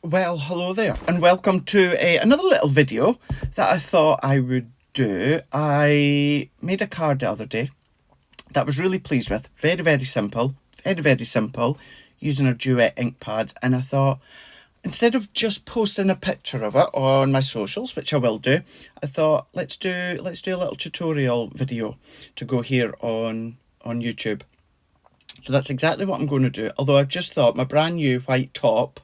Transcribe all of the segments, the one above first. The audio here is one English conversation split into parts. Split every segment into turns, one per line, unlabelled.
Well, hello there, and welcome to another little video that I thought I would do. I made a card the other day that I was really pleased with. Very simple, very simple, using a Duet ink pads. And I thought, instead of just posting a picture of it on my socials, which I will do, I thought let's do a little tutorial video to go here on YouTube. So that's exactly what I'm going to do. Although I've just thought my brand new white top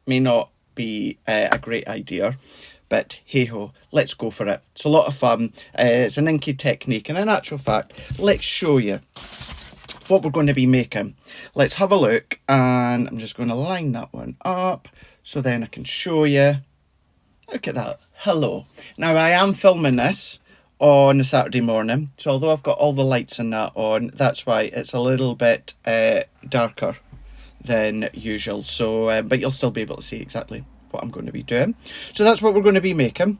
may not be a great idea, but hey ho, let's go for it. It's a lot of fun. It's an Inky technique, and in actual fact, let's show you what we're going to be making. Let's have a look, and I'm just going to line that one up so then I can show you. Look at that. Hello. Now I am filming this on a Saturday morning, so although I've got all the lights and that on, that's why it's a little bit darker than usual. So but you'll still be able to see exactly what I'm going to be doing. So that's what we're going to be making.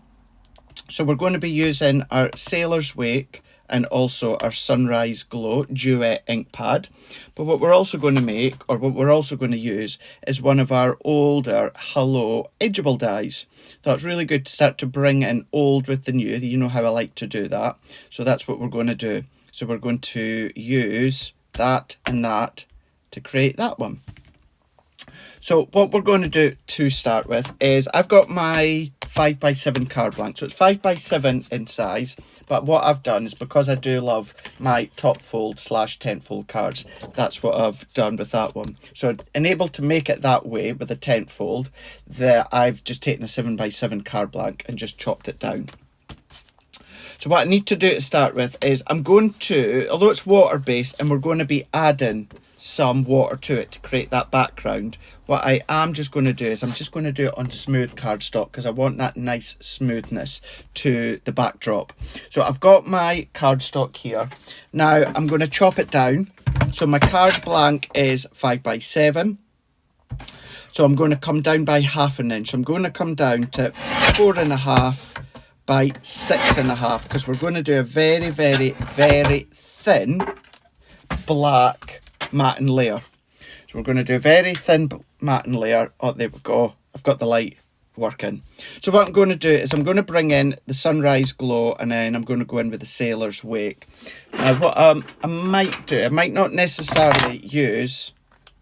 So we're going to be using our Sailor's Wake and also our Sunrise Glow Duet ink pad. But what we're also going to make, or what we're also going to use, is one of our older Hello edgeable dies. So it's really good to start to bring in old with the new. You know how I like to do that. So that's what we're going to do. So we're going to use that and that to create that one. So what we're going to do to start with is I've got my 5x7 card blank. So it's 5x7 in size, but what I've done is, because I do love my top fold / tent fold cards, that's what I've done with that one. So able to make it that way with a tent fold, that I've just taken a 7x7 card blank and just chopped it down. So what I need to do to start with is I'm going to, although it's water based and we're going to be adding some water to it to create that background, what I am just going to do is I'm just going to do it on smooth cardstock, because I want that nice smoothness to the backdrop. So I've got my cardstock here. Now I'm going to chop it down. So my card blank is 5x7. So I'm going to come down by ½ an inch. I'm going to come down to 4.5 by 6.5, because we're going to do a very thin black matte layer. So we're going to do a very thin matte layer. Oh, there we go. I've got the light working. So what I'm going to do is I'm going to bring in the Sunrise Glow, and then I'm going to go in with the Sailor's Wake. Now what I might do, I might not necessarily use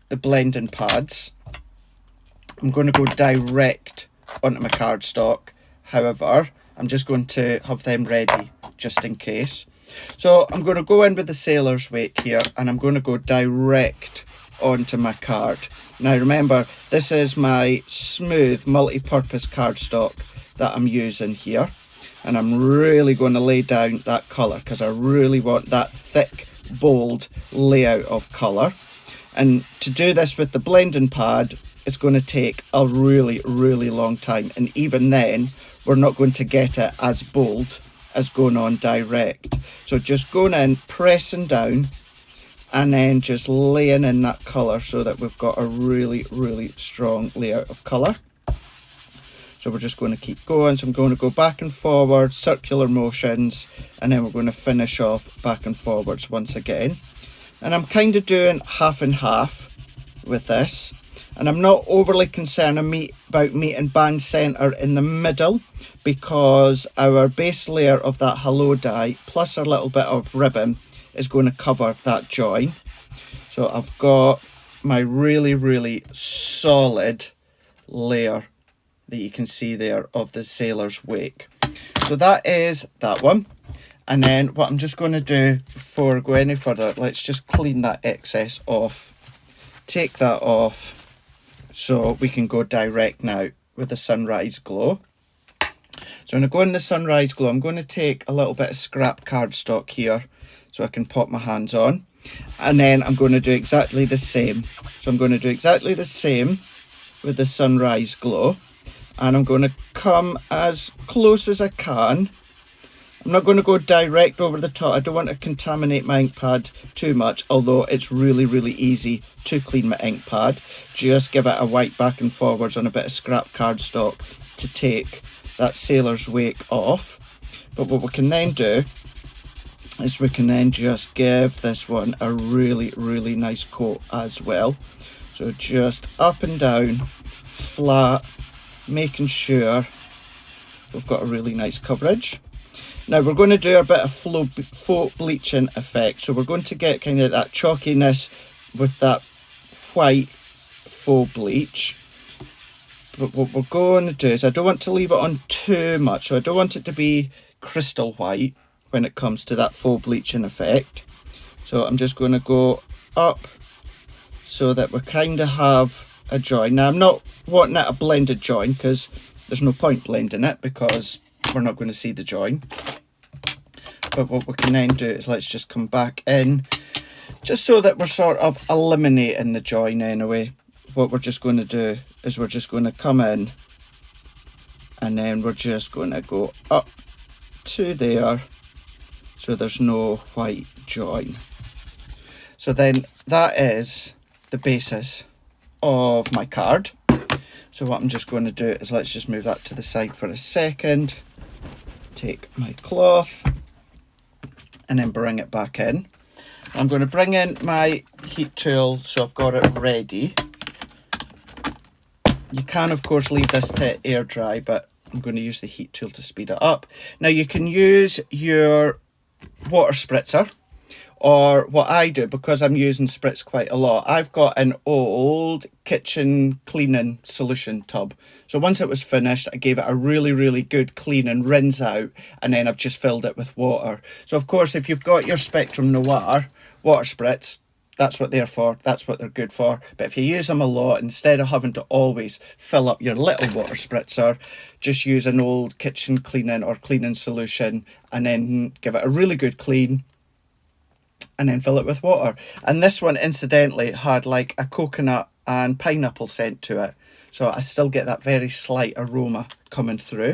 the blending pads. I'm going to go direct onto my cardstock. However, I'm just going to have them ready just in case. So I'm going to go in with the Sailor's Wake here, and I'm going to go direct onto my card. Now remember, this is my smooth multi-purpose cardstock that I'm using here, and I'm really going to lay down that colour, because I really want that thick, bold layout of colour. And to do this with the blending pad, it's going to take a really long time, and even then we're not going to get it as bold as going on direct. So just going in, pressing down, and then just laying in that colour so that we've got a really strong layout of colour. So we're just going to keep going. So I'm going to go back and forward, circular motions, and then we're going to finish off back and forwards once again. And I'm kind of doing half and half with this. And I'm not overly concerned about meeting band centre in the middle, because our base layer of that Hello die plus our little bit of ribbon is going to cover that join. So I've got my really solid layer that you can see there of the Sailor's Wake. So that is that one. And then what I'm just going to do before I go any further, let's just clean that excess off. Take that off, so we can go direct now with the Sunrise Glow. So I'm going to go in the Sunrise Glow. I'm going to take a little bit of scrap cardstock here so I can pop my hands on. And then I'm going to do exactly the same. So I'm going to do exactly the same with the Sunrise Glow. And I'm going to come as close as I can. I'm not going to go direct over the top. I don't want to contaminate my ink pad too much, although it's really easy to clean my ink pad. Just give it a wipe back and forwards on a bit of scrap cardstock to take that Sailor's Wake off. But what we can then do is we can then just give this one a really nice coat as well. So just up and down, flat, making sure we've got a really nice coverage. Now we're going to do a bit of faux bleaching effect. So we're going to get kind of that chalkiness with that white faux bleach. But what we're going to do is, I don't want to leave it on too much. So I don't want it to be crystal white when it comes to that faux bleaching effect. So I'm just going to go up so that we kind of have a join. Now I'm not wanting it a blended join because there's no point blending it because we're not going to see the join. But what we can then do is let's just come back in, just so that we're sort of eliminating the join anyway. What we're just going to do is we're just going to come in and then we're just going to go up to there so there's no white join. So then that is the basis of my card. So what I'm just going to do is let's just move that to the side for a second. Take my cloth and then bring it back in. I'm going to bring in my heat tool so I've got it ready. You can of course leave this to air dry, but I'm going to use the heat tool to speed it up. Now you can use your water spritzer, or what I do, because I'm using spritz quite a lot, I've got an old kitchen cleaning solution tub. So once it was finished, I gave it a really good clean and rinse out, and then I've just filled it with water. So of course, if you've got your Spectrum Noir water spritz, that's what they're for, that's what they're good for. But if you use them a lot, instead of having to always fill up your little water spritzer, just use an old kitchen cleaning or cleaning solution and then give it a really good clean and then fill it with water. And this one incidentally had like a coconut and pineapple scent to it, so I still get that very slight aroma coming through.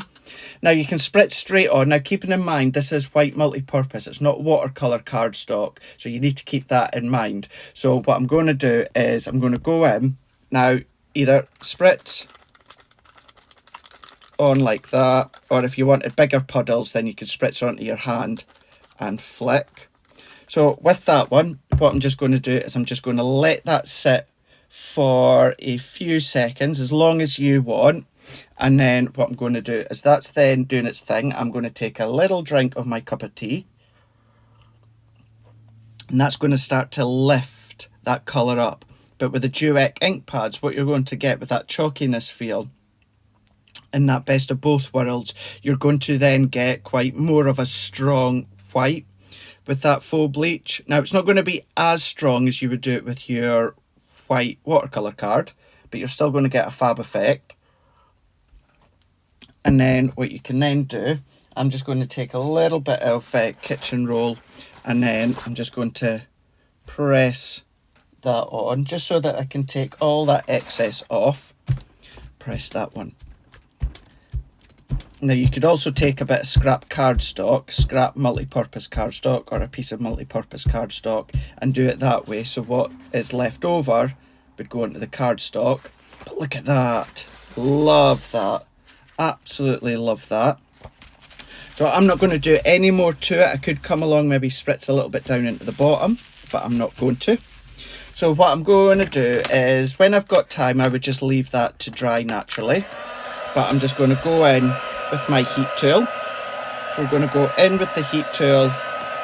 Now you can spritz straight on. Now keeping in mind this is white multi-purpose, it's not watercolour cardstock, so you need to keep that in mind. So what I'm going to do is I'm going to go in now, either spritz on like that, or if you wanted bigger puddles then you could spritz onto your hand and flick. So with that one, what I'm just going to do is I'm just going to let that sit for a few seconds, as long as you want. And then what I'm going to do is that's then doing its thing. I'm going to take a little drink of my cup of tea. And that's going to start to lift that colour up. But with the Duet ink pads, what you're going to get with that chalkiness feel, in that best of both worlds, you're going to then get quite more of a strong white with that faux bleach. Now it's not going to be as strong as you would do it with your white watercolour card, but you're still going to get a fab effect. And then what you can then do, I'm just going to take a little bit of kitchen roll and then I'm just going to press that on just so that I can take all that excess off. Press that one. Now you could also take a bit of scrap cardstock, scrap multi-purpose cardstock, or a piece of multi-purpose cardstock and do it that way, so what is left over would go into the cardstock. But look at that, love that, absolutely love that. So I'm not going to do any more to it. I could come along, maybe spritz a little bit down into the bottom, but I'm not going to. So what I'm going to do is, when I've got time, I would just leave that to dry naturally, but I'm just going to go in with my heat tool. So we're going to go in with the heat tool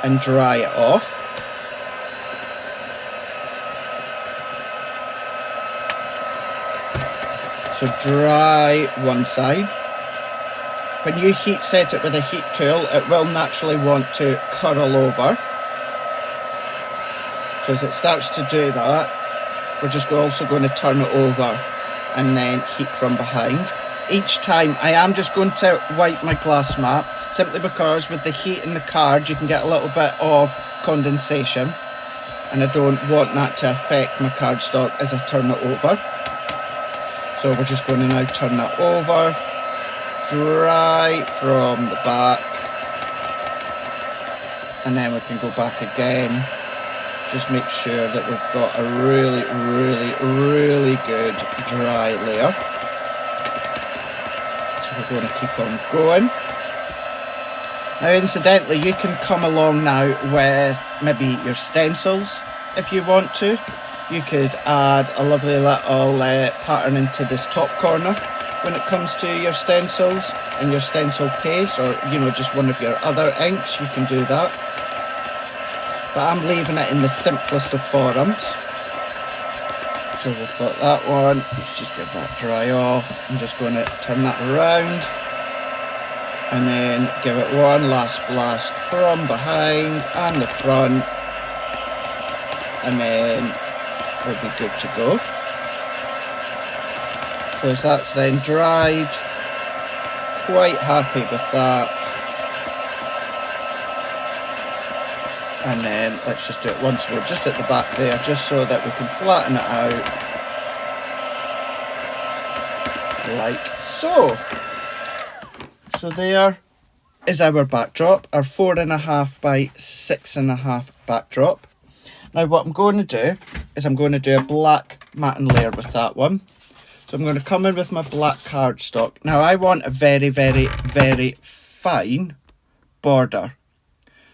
and dry it off. So dry one side. When you heat set it with a heat tool, it will naturally want to curl over. So as it starts to do that, we're just also going to turn it over and then heat from behind. Each time I am just going to wipe my glass mat, simply because with the heat in the card you can get a little bit of condensation, and I don't want that to affect my cardstock as I turn it over. So we're just going to now turn that over, dry from the back, and then we can go back again. Just make sure that we've got a really good dry layer. We're going to keep on going. Now incidentally, you can come along now with maybe your stencils if you want to. You could add a lovely little pattern into this top corner when it comes to your stencils and your stencil paste, or you know, just one of your other inks, you can do that. But I'm leaving it in the simplest of forms. So we've got that one. Let's just get that dry off. I'm just going to turn that around and then give it one last blast from behind and the front, and then we'll be good to go. So as that's then dried, quite happy with that. And then let's just do it once more, just at the back there, just so that we can flatten it out, like so. So there is our backdrop, our 4.5 by 6.5 backdrop. Now what I'm going to do is I'm going to do a black matte layer with that one. So I'm going to come in with my black cardstock. Now I want a very, very, very fine border.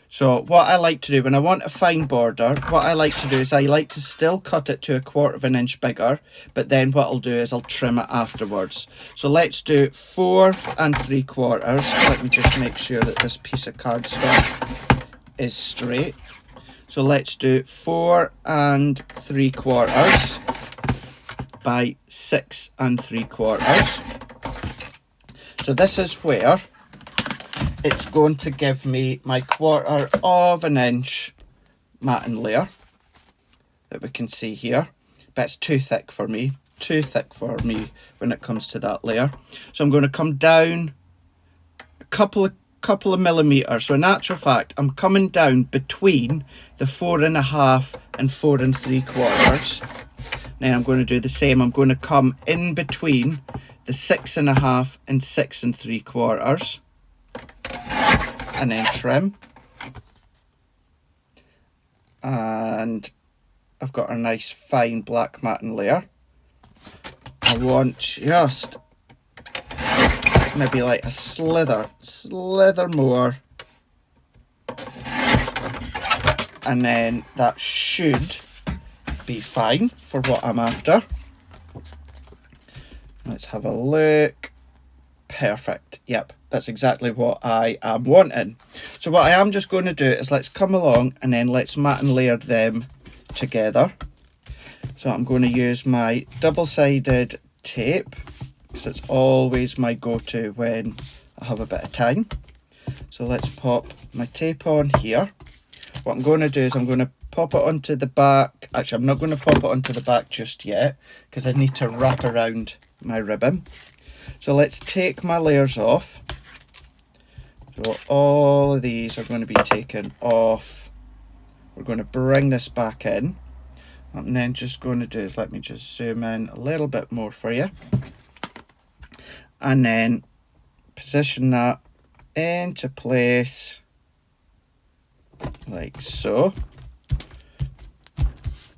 So what I like to do when I want a fine border, what I like to do is I like to still cut it to 1/4 inch bigger, but then what I'll do is I'll trim it afterwards. So let's do 4 3/4. Let me just make sure that this piece of cardstock is straight. So let's do 4 3/4 by 6 3/4. So this is where it's going to give me my 1/4 inch matte layer that we can see here, but it's too thick for me when it comes to that layer. So I'm going to come down a couple of millimeters. So in actual fact, I'm coming down between the 4.5 and 4 3/4. Then I'm going to do the same. I'm going to come in between the 6.5 and 6 3/4. And then trim, and I've got a nice fine black matte layer. I want just maybe like a slither more, and then that should be fine for what I'm after. Let's have a look. Perfect. Yep, that's exactly what I am wanting. So what I am just going to do is let's come along and then let's matte and layer them together. So I'm going to use my double-sided tape, because it's always my go-to when I have a bit of time. So let's pop my tape on here. What I'm going to do is I'm going to pop it onto the back. Actually, I'm not going to pop it onto the back just yet, because I need to wrap around my ribbon. So let's take my layers off. So all of these are going to be taken off. We're going to bring this back in. What I'm then just going to do is let me just zoom in a little bit more for you. And then position that into place like so.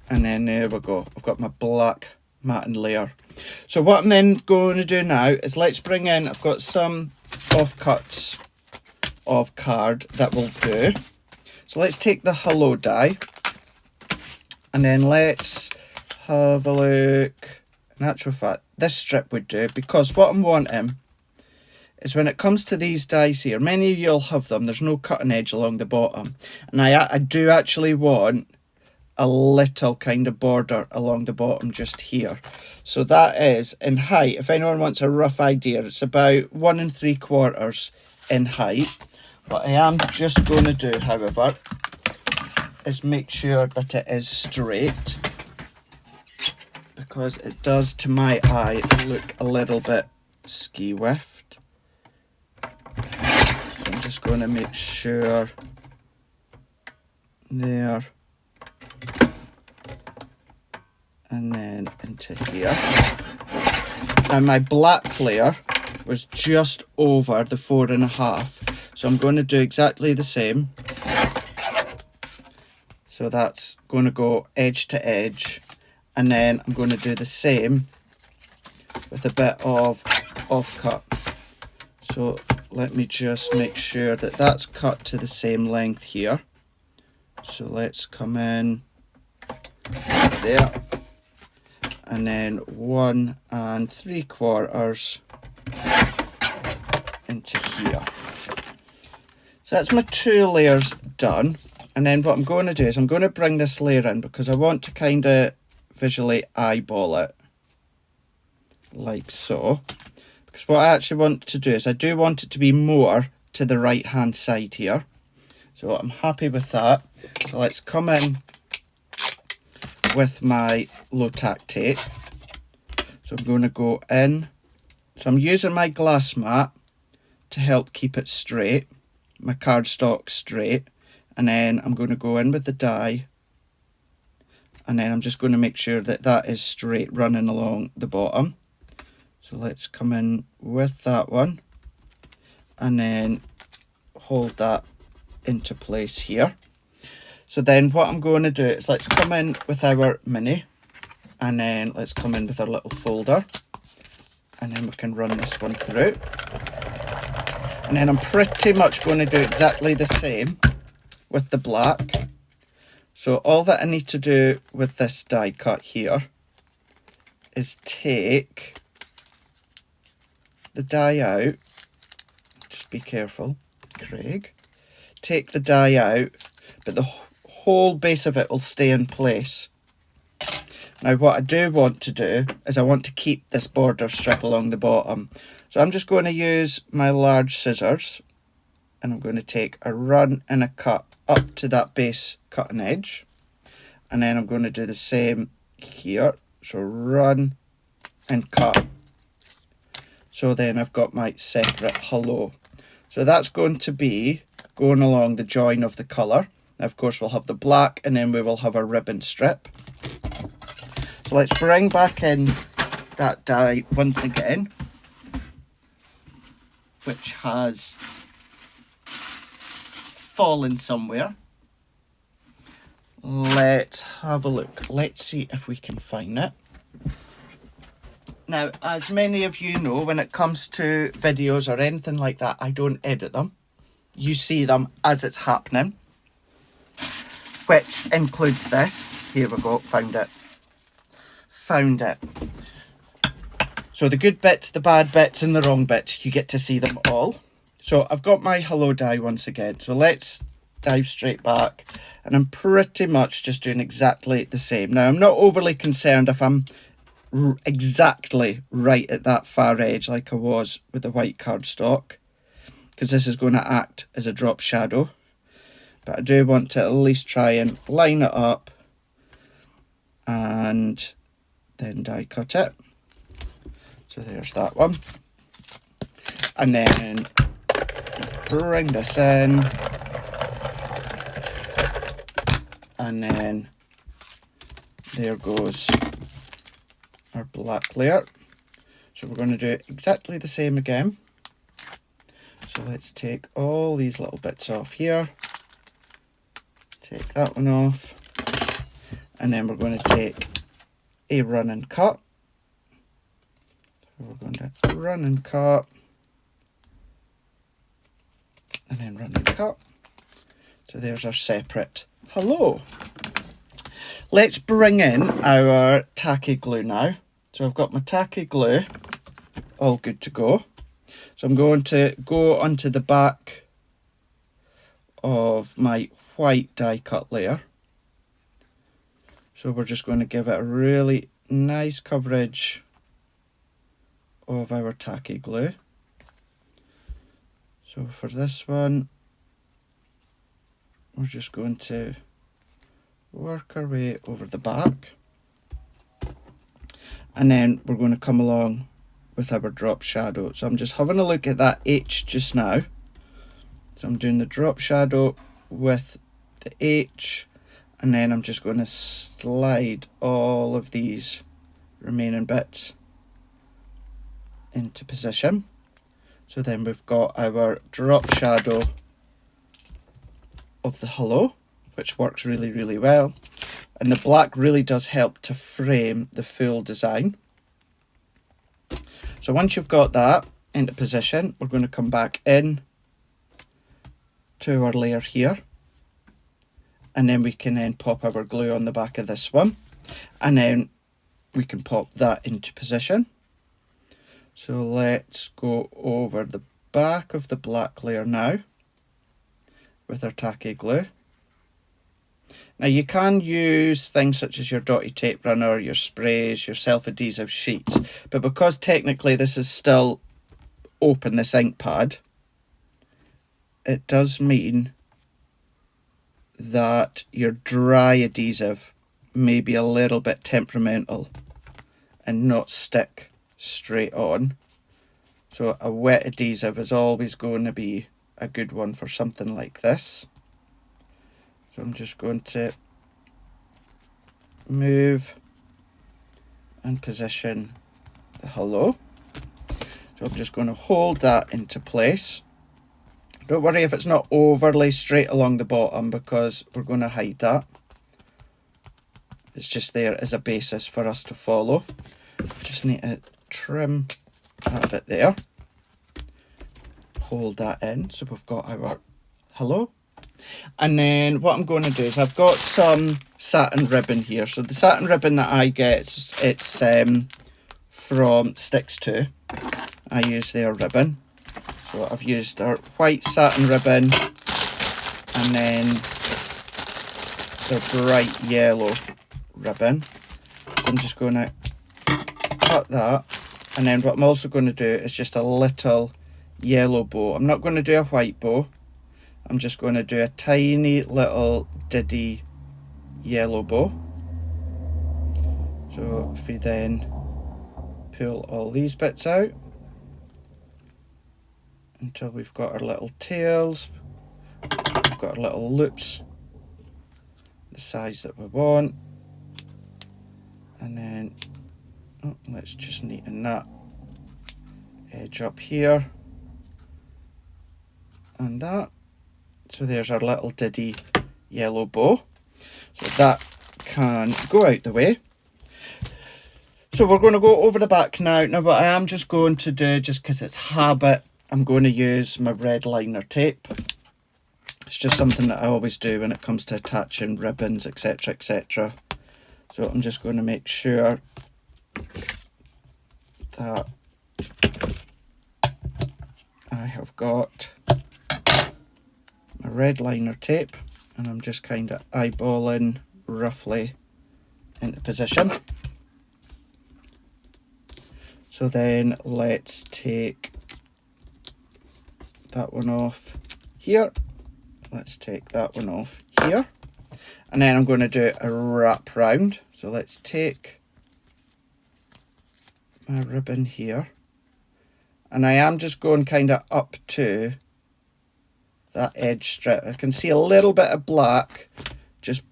And then there we go. I've got my black matte layer. So what I'm then going to do now is let's bring in, I've got some offcuts of card that will do. So let's take the hello die and then let's have a look. In actual fact, this strip would do, because what I'm wanting is when it comes to these dies here, many of you'll have them, there's no cutting edge along the bottom, and I do actually want a little kind of border along the bottom just here. So that is in height, if anyone wants a rough idea, it's about 1 3/4 in height. What I am just going to do, however, is make sure that it is straight, because it does, to my eye, look a little bit ski-whiffed. So I'm just going to make sure there, and then into here. And my black layer was just over the 4.5, so I'm going to do exactly the same. So that's going to go edge to edge, and then I'm going to do the same with a bit of offcut. So let me just make sure that that's cut to the same length here. So let's come in there. and then 1 3/4 into here. So that's my 2 layers done. And then what I'm going to do is I'm going to bring this layer in because I want to kind of visually eyeball it like so. Because what I actually want to do is I do want it to be more to the right hand side here. So I'm happy with that. So let's come in with my low tack tape. So I'm going to go in. So I'm using my glass mat to help keep it straight, my cardstock straight, and then I'm going to go in with the die, and then I'm just going to make sure that that is straight running along the bottom. So let's come in with that one and then hold that into place here. So then what I'm going to do is let's come in with our mini, and then let's come in with our little folder, and then we can run this one through. And then I'm pretty much going to do exactly the same with the black. So all that I need to do with this die cut here is take the die out. Just be careful, Craig. Take the die out, but the whole base of it will stay in place. Now what I do want to do is I want to keep this border strip along the bottom. So I'm just going to use my large scissors, and I'm going to take a run and a cut up to that base cutting edge. And then I'm going to do the same here. So run and cut. So then I've got my separate hello. So that's going to be going along the join of the colour. Now of course we'll have the black, and then we will have a ribbon strip. So let's bring back in that die once again, which has fallen somewhere. Let's have a look. Let's see if we can find it. Now, as many of you know, when it comes to videos or anything like that, I don't edit them. You see them as it's happening, which includes this. Here we go, found it. Found it. So the good bits, the bad bits, and the wrong bits, you get to see them all. So I've got my hello die once again. So let's dive straight back, and I'm pretty much just doing exactly the same. Now I'm not overly concerned if I'm exactly right at that far edge like I was with the white cardstock, because this is going to act as a drop shadow. But I do want to at least try and line it up and then die cut it. So there's that one. And then bring this in. And then there goes our black layer. So we're going to do exactly the same again. So let's take all these little bits off here. Take that one off. And then we're going to take a run and cut. So we're going to run and cut. And then run and cut. So there's our separate hello. Let's bring in our tacky glue now. So I've got my tacky glue all good to go. So I'm going to go onto the back of my white die cut layer. So we're just going to give it a really nice coverage of our tacky glue. So for this one, we're just going to work our way over the back, and then we're going to come along with our drop shadow. So I'm just having a look at that H just now. So I'm doing the drop shadow with the H, and then I'm just going to slide all of these remaining bits into position. So then we've got our drop shadow of the hello, which works really, really well. And the black really does help to frame the full design. So once you've got that into position, we're going to come back in to our layer here. And then we can then pop our glue on the back of this one. And then we can pop that into position. So let's go over the back of the black layer now with our tacky glue. Now you can use things such as your dotty tape runner, your sprays, your self-adhesive sheets, but because technically this is still open, this ink pad, it does mean that your dry adhesive may be a little bit temperamental and not stick straight on. So a wet adhesive is always going to be a good one for something like this. So I'm just going to move and position the hello. So I'm just going to hold that into place. Don't worry if it's not overly straight along the bottom, because we're going to hide that. It's just there as a basis for us to follow. Just need to trim that bit there. Hold that in so we've got our hello. And then what I'm going to do is I've got some satin ribbon here. So the satin ribbon that I get, it's from Sticks 2. I use their ribbon. So I've used our white satin ribbon and then their bright yellow ribbon. So I'm just going to cut that, and then what I'm also going to do is just a little yellow bow. I'm not going to do a white bow. I'm just going to do a tiny little diddy yellow bow. So if we then pull all these bits out until we've got our little tails, we've got our little loops the size that we want, and then let's just neaten that edge up here and that. So there's our little diddy yellow bow. So that can go out the way. So we're going to go over the back now. Now what I am just going to do, just because it's habit, I'm going to use my red liner tape. It's just something that I always do when it comes to attaching ribbons, etc, etc. So I'm just going to make sure that I have got my red liner tape, and I'm just kind of eyeballing roughly into position. So then let's take that one off here. Let's take that one off here. And then I'm going to do a wrap round. So let's take my ribbon here. And I am just going kind of up to that edge strip. I can see a little bit of black just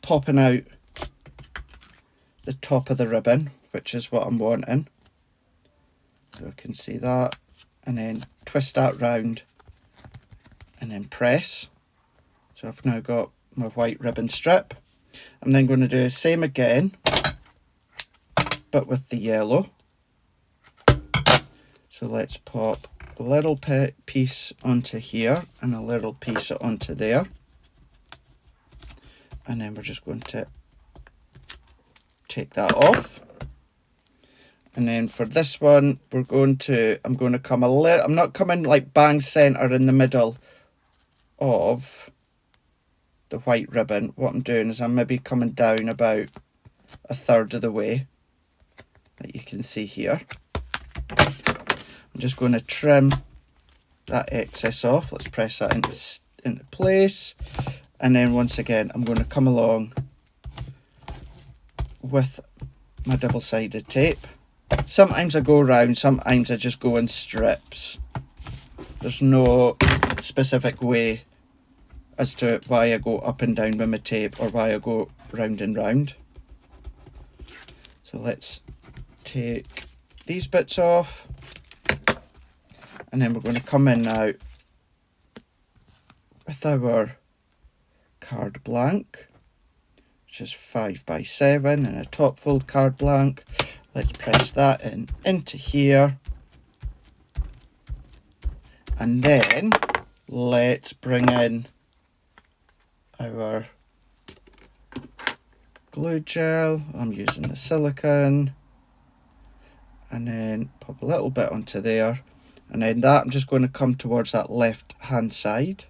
popping out the top of the ribbon, which is what I'm wanting. So I can see that, and then twist that round and then press. So I've now got my white ribbon strip. I'm then going to do the same again, but with the yellow. So let's pop a little piece onto here and a little piece onto there. And then we're just going to take that off. And then for this one, I'm going to come a little, I'm not coming like bang center in the middle of the white ribbon. What I'm doing is I'm maybe coming down about a third of the way, that you can see here. I'm just going to trim that excess off. Let's press that into place. And then once again, I'm going to come along with my double-sided tape. Sometimes I go round, sometimes I just go in strips. There's no specific way as to why I go up and down with my tape or why I go round and round. So let's take these bits off, and then we're going to come in now with our card blank, which is 5x7 and a top fold card blank. Let's press that into here, and then let's bring in our glue gel. I'm using the silicone. And then pop a little bit onto there. And then that, I'm just going to come towards that left hand side.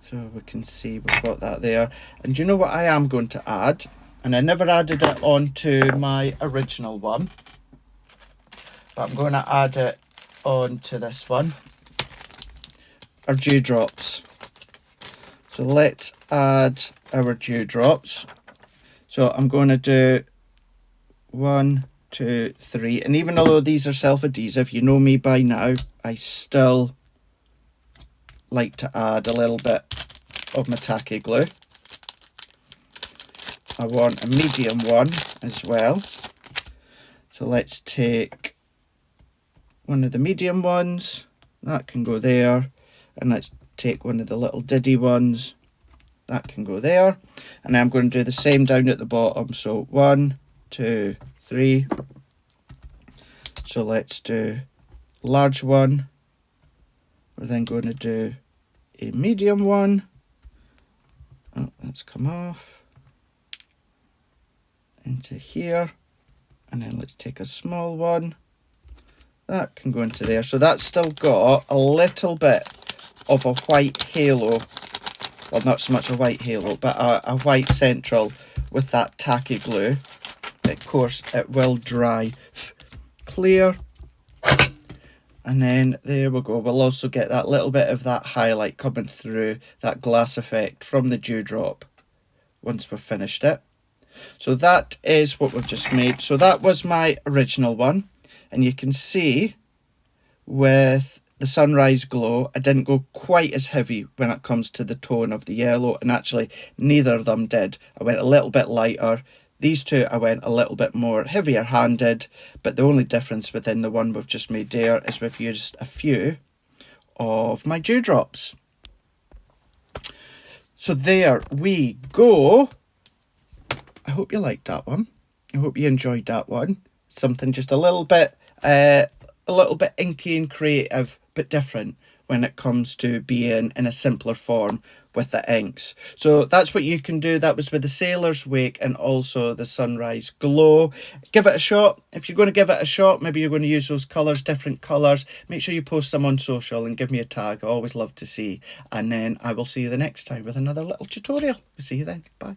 So we can see we've got that there. And do you know what I am going to add? And I never added it onto my original one, but I'm going to add it onto this one. Our dewdrops. So let's add our dewdrops. So I'm going to do 1, 2, 3. And even though these are self-adhesive, you know me by now, I still like to add a little bit of my tacky glue. I want a medium one as well. So let's take one of the medium ones. That can go there. And let's take one of the little diddy ones. That can go there. And I'm going to do the same down at the bottom. So 1, 2, 3. So let's do large one. We're then going to do a medium one. Oh, that's come off. Into here. And then let's take a small one. That can go into there. So that's still got a little bit of a white halo. Well, not so much a white halo, but a white central with that tacky glue. Of course, it will dry clear. And then there we go. We'll also get that little bit of that highlight coming through, that glass effect from the dewdrop once we've finished it. So that is what we've just made. So that was my original one. And you can see with the sunrise glow, I didn't go quite as heavy when it comes to the tone of the yellow. And actually, neither of them did. I went a little bit lighter. These two, I went a little bit more heavier handed. But the only difference within the one we've just made there is we've used a few of my dewdrops. So there we go. I hope you liked that one. I hope you enjoyed that one. Something just a little bit inky and creative, but different when it comes to being in a simpler form with the inks. So that's what you can do. That was with the Sailor's Wake and also the Sunrise Glow. Give it a shot. If you're going to give it a shot, maybe you're going to use those colours, different colours. Make sure you post them on social and give me a tag. I always love to see. And then I will see you the next time with another little tutorial. See you then. Bye.